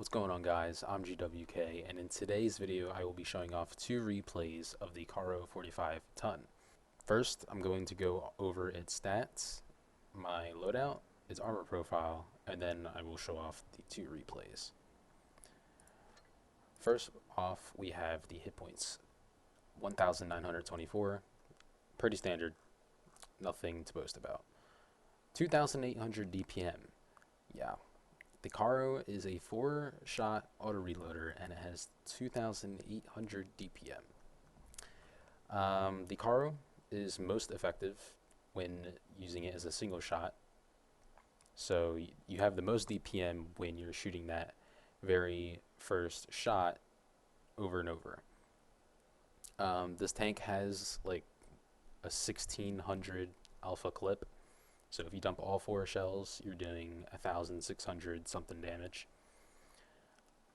What's going on, guys? I'm GWK, and in today's video I will be showing off two replays of the Carro 45 ton. First, I'm going to go over its stats, my loadout, its armor profile, and then I will show off the two replays. First off, we have the hit points. 1,924, pretty standard, nothing to boast about. 2,800 DPM, yeah. The Carro is a 4-shot auto reloader and it has 2,800 DPM. The Carro is most effective when using it as a single shot. So you have the most DPM when you're shooting that very first shot over and over. This tank has like a 1,600 alpha clip. So if you dump all 4 shells, you're doing 1,600 something damage.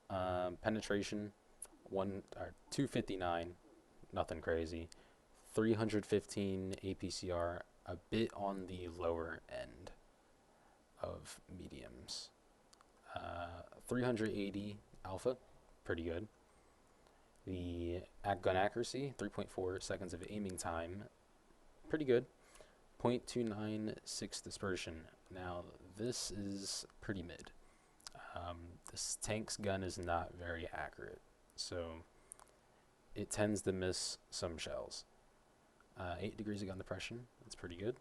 Penetration, 259, nothing crazy. 315 APCR, a bit on the lower end of mediums. 380 alpha, pretty good. The gun accuracy, 3.4 seconds of aiming time, pretty good. 0.296 dispersion. Now this is pretty mid. This tank's gun is not very accurate, so it tends to miss some shells. 8 degrees of gun depression, that's pretty good.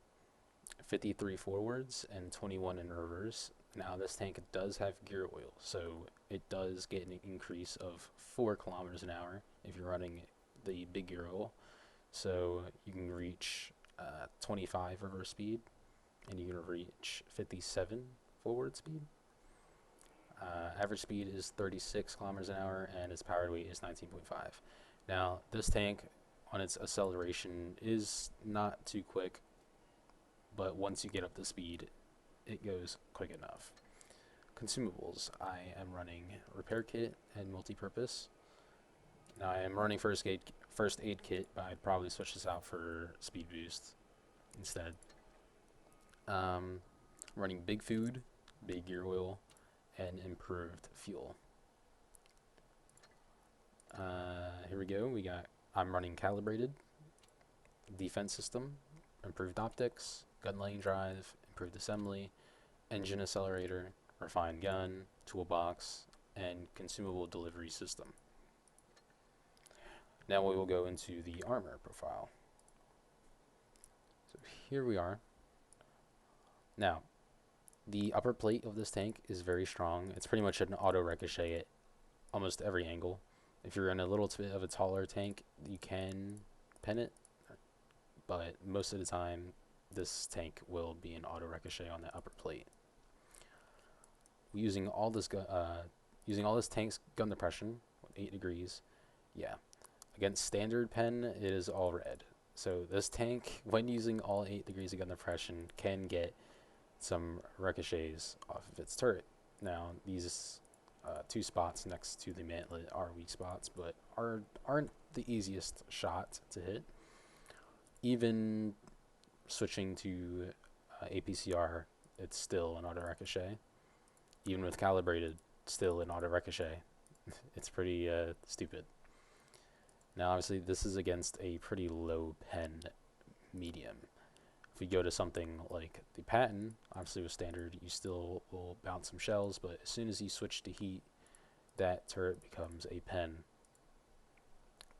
53 forwards and 21 in reverse. Now this tank does have gear oil, so it does get an increase of 4 kilometers an hour if you're running the big gear oil. So you can reach 25 reverse speed, and you can reach 57 forward speed. Average speed is 36 kilometers an hour, and its power weight is 19.5. Now, this tank on its acceleration is not too quick, but once you get up to speed, it goes quick enough. Consumables, I am running repair kit and multi-purpose. Now I am running first aid kit, but I'd probably switch this out for speed boost instead. Running big food, big gear oil, and improved fuel. Here we go. I'm running calibrated, defense system, improved optics, gun lane drive, improved assembly, engine accelerator, refined gun, toolbox, and consumable delivery system. Now we will go into the armor profile. So here we are. Now, the upper plate of this tank is very strong. It's pretty much an auto ricochet at almost every angle. If you're in a little bit of a taller tank, you can pen it, but most of the time, this tank will be an auto ricochet on the upper plate. Using all this tank's gun depression, 8 degrees, yeah. Against standard pen, it is all red. So this tank, when using all 8 degrees of gun depression, can get some ricochets off of its turret. Now, these 2 spots next to the mantlet are weak spots, but aren't the easiest shot to hit. Even switching to APCR, it's still an auto ricochet. Even with calibrated, still an auto ricochet. It's pretty stupid. Now, obviously, this is against a pretty low pen medium. If we go to something like the Patton, obviously with standard, you still will bounce some shells, but as soon as you switch to heat, that turret becomes a pen.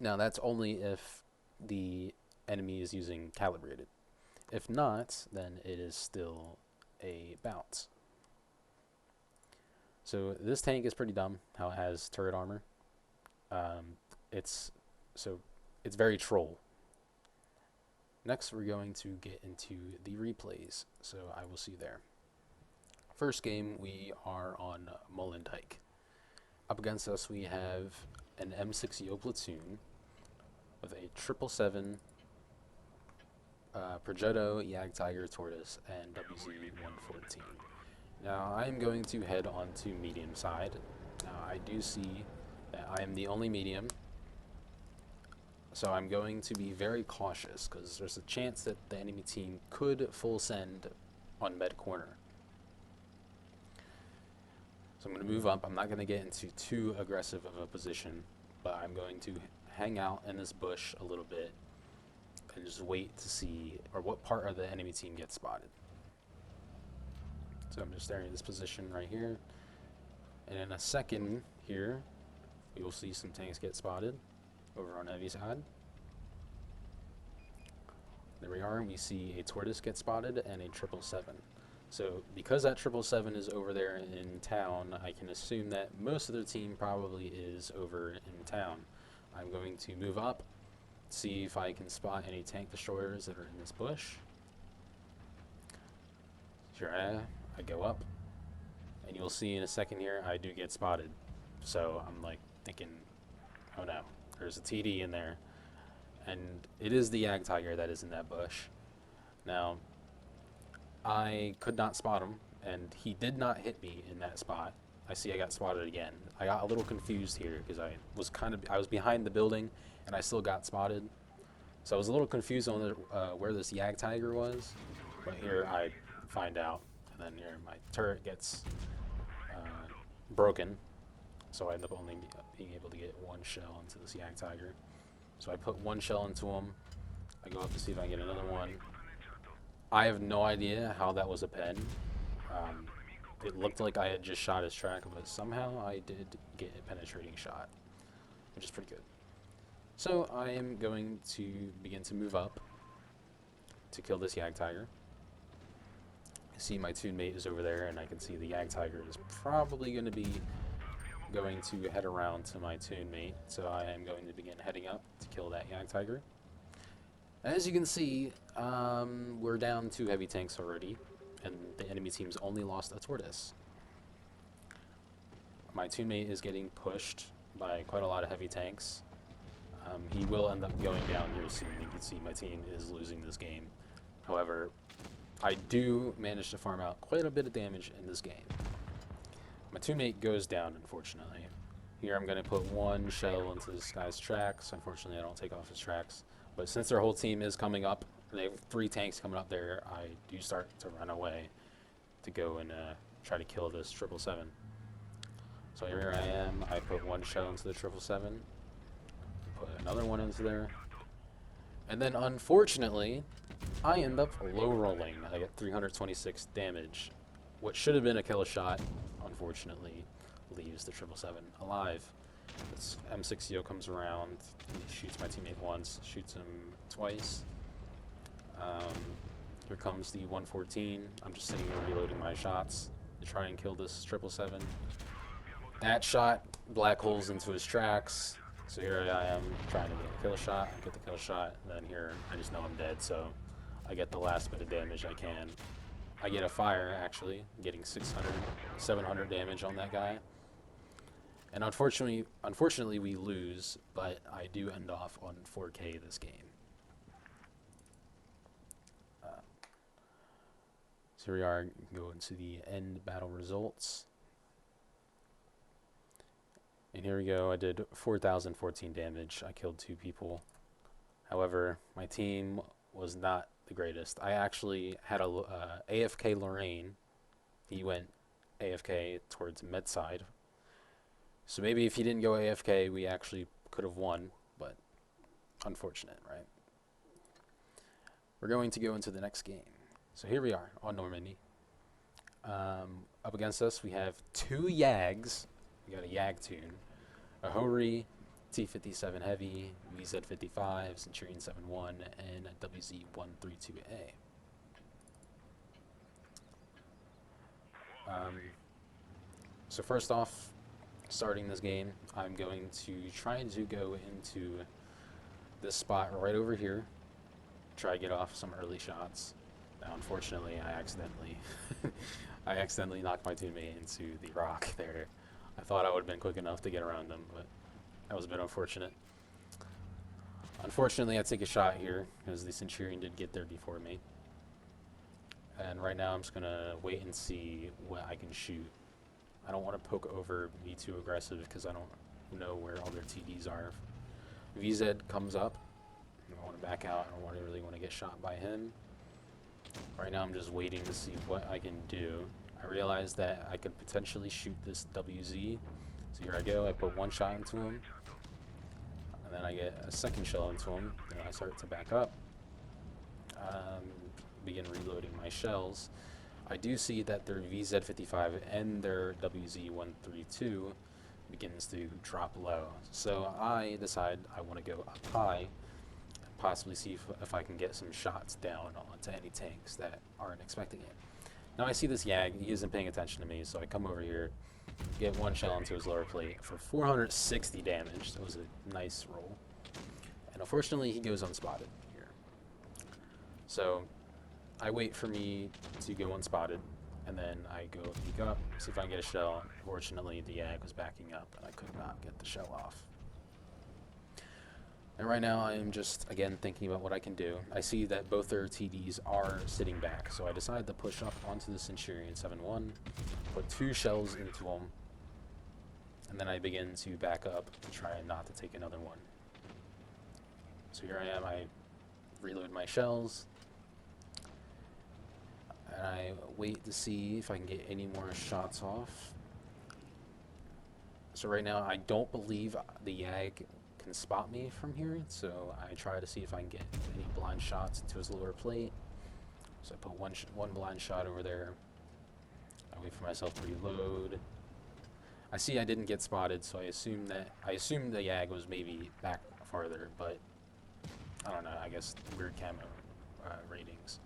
Now, that's only if the enemy is using calibrated. If not, then it is still a bounce. So this tank is pretty dumb how it has turret armor. It's very troll. Next, we're going to get into the replays, so I will see you there. First game, we are on Molendyke. Up against us, we have an M60 platoon with a 777, Progetto, Jagdtiger, Tortoise, and WZ-114. Now, I am going to head on to medium side. Now, I do see that I am the only medium, so I'm going to be very cautious because there's a chance that the enemy team could full send on med corner. So I'm going to move up. I'm not going to get into too aggressive of a position, but I'm going to hang out in this bush a little bit and just wait to see, or what part of the enemy team gets spotted. So I'm just staring at this position right here. And in a second here, we will see some tanks get spotted over on heavy side. There we are. We see a tortoise get spotted and a 777. So because that 777 is over there in town, I can assume that most of their team probably is over in town. I'm going to move up, see if I can spot any tank destroyers that are in this bush. Here I go up, and you'll see in a second here I do get spotted. So I'm like thinking, oh no, there's a TD in there. And it is the Yag Tiger that is in that bush. Now, I could not spot him, and he did not hit me in that spot. I see I got spotted again. I got a little confused here because I was behind the building, and I still got spotted. So I was a little confused on where this Yag Tiger was, but here I find out, and then here my turret gets broken, so I end up only being able to get one shell into this Yag Tiger. So I put one shell into him. I go up to see if I can get another one. I have no idea how that was a pen. It looked like I had just shot his track, but somehow I did get a penetrating shot, which is pretty good. So I am going to begin to move up to kill this Yag Tiger. I see my teammate is over there, and I can see the Yag Tiger is probably going to be going to head around to my teammate. So I am going to begin heading up to kill that Yag Tiger. As you can see, we're down 2 heavy tanks already, and the enemy team's only lost a tortoise. My teammate is getting pushed by quite a lot of heavy tanks. He will end up going down here soon. You can see my team is losing this game. However, I do manage to farm out quite a bit of damage in this game. My teammate goes down, unfortunately. Here I'm going to put one shell into this guy's tracks. Unfortunately, I don't take off his tracks. But since their whole team is coming up, and they have 3 tanks coming up there, I do start to run away to go and try to kill this 777. So here I am. I put one shell into the 777. Put another one into there. And then, unfortunately, I end up low rolling. I get 326 damage. What should have been a kill shot, unfortunately, leaves the 777 alive. This M60 comes around, he shoots my teammate once, shoots him twice. Here comes the 114. I'm just sitting here reloading my shots to try and kill this 777. That shot black holes into his tracks. So here I am trying to get a kill shot. I get the kill shot, and then here I just know I'm dead, so I get the last bit of damage I can. I get a fire, actually, getting 600, 700 damage on that guy. And unfortunately we lose, but I do end off on 4K this game. So here we are, go into the end battle results. And here we go, I did 4,014 damage. I killed 2 people. However, my team was not the greatest. I actually had a AFK Lorraine. He went AFK towards mid side. So maybe if he didn't go AFK, we actually could have won, but unfortunate, right? We're going to go into the next game. So here we are on Normandy. Up against us, we have 2 Yags. We got a Yag tune, a Hori, T57 Heavy, VZ55, Centurion 71, and a WZ132A. So first off, starting this game, I'm going to try to go into this spot right over here, try to get off some early shots. Now, unfortunately, I accidentally knocked my teammate into the rock there. I thought I would have been quick enough to get around him, but that was a bit unfortunate. Unfortunately, I take a shot here because the Centurion did get there before me. And right now, I'm just gonna wait and see what I can shoot. I don't want to poke over, be too aggressive because I don't know where all their TDs are. VZ comes up. I want to back out. I don't really want to get shot by him. Right now I'm just waiting to see what I can do. I I realized that I could potentially shoot this WZ. So here I go, I put one shot into him, and then I get a second shell into him, and I start to back up, begin reloading my shells. I do see that their VZ55 and their WZ132 begins to drop low. So I decide I want to go up high, possibly see if I can get some shots down onto any tanks that aren't expecting it. Now I see this Yag, he isn't paying attention to me, so I come over here, get one shell into his lower plate for 460 damage. That was a nice roll. And unfortunately he goes unspotted here. So I wait for me to go unspotted, and then I go peek up, see if I can get a shell. Unfortunately, the Yag was backing up, and I could not get the shell off. And right now, I am just, again, thinking about what I can do. I see that both their TDs are sitting back, so I decide to push up onto the Centurion 7-1, put 2 shells into him, and then I begin to back up and try not to take another one. So here I am, I reload my shells, and I wait to see if I can get any more shots off. So right now, I don't believe the Yag can spot me from here, so I try to see if I can get any blind shots into his lower plate. So I put one blind shot over there. I wait for myself to reload. I see I didn't get spotted, so I assume the Yag was maybe back farther, but I don't know, I guess weird camo ratings.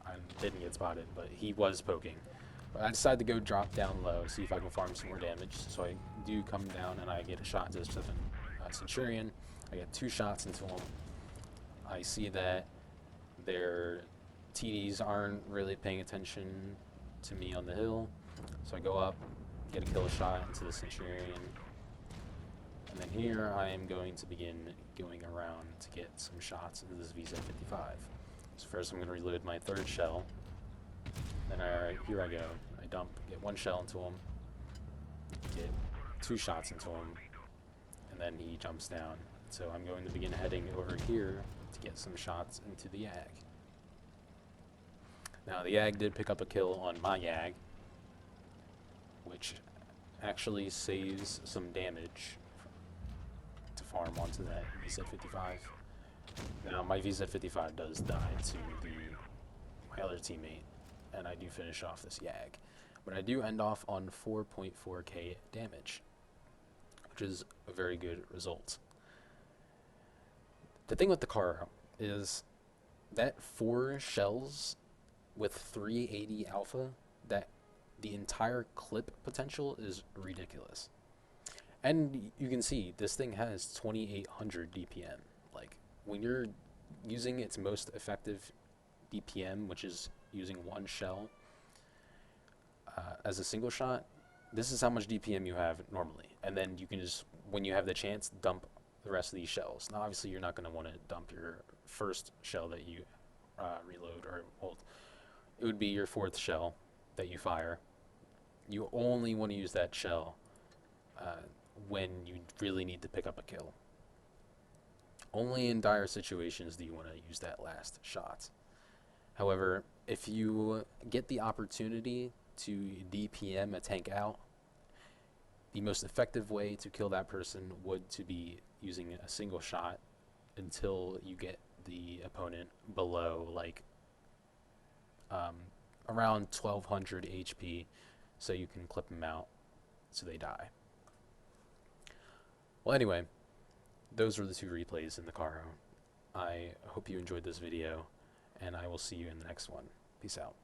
I didn't get spotted, but he was poking. But I decided to go drop down low, see if I can farm some more damage. So I do come down and I get a shot into the Centurion. I get 2 shots into him. I see that their TDs aren't really paying attention to me on the hill. So I go up, get a kill shot into the Centurion. And then here I am going to begin going around to get some shots into this VZ55. So first I'm going to reload my 3rd shell. Then here I go. I dump, get 1 shell into him, get 2 shots into him, and then he jumps down. So I'm going to begin heading over here to get some shots into the Yag. Now the Yag did pick up a kill on my Yag, which actually saves some damage to farm onto that VZ55. Now my VZ55 does die to my other teammate, and I do finish off this Yag. But I do end off on 4.4k damage, which is a very good result. The thing with the Carro is that 4 shells with 380 alpha, that the entire clip potential is ridiculous. And you can see this thing has 2800 DPM. Like, when you're using its most effective DPM, which is using 1 shell as a single shot, this is how much DPM you have normally. And then you can just, when you have the chance, dump the rest of these shells. Now obviously you're not going to want to dump your first shell that you reload, or well, it would be your 4th shell that you fire. You only want to use that shell when you really need to pick up a kill. Only in dire situations do you want to use that last shot. However, if you get the opportunity to DPM a tank out, the most effective way to kill that person would to be using a single shot until you get the opponent below, like, around 1200 HP, so you can clip them out so they die. Well, anyway, those were the 2 replays in the Carro. I hope you enjoyed this video, and I will see you in the next one. Peace out.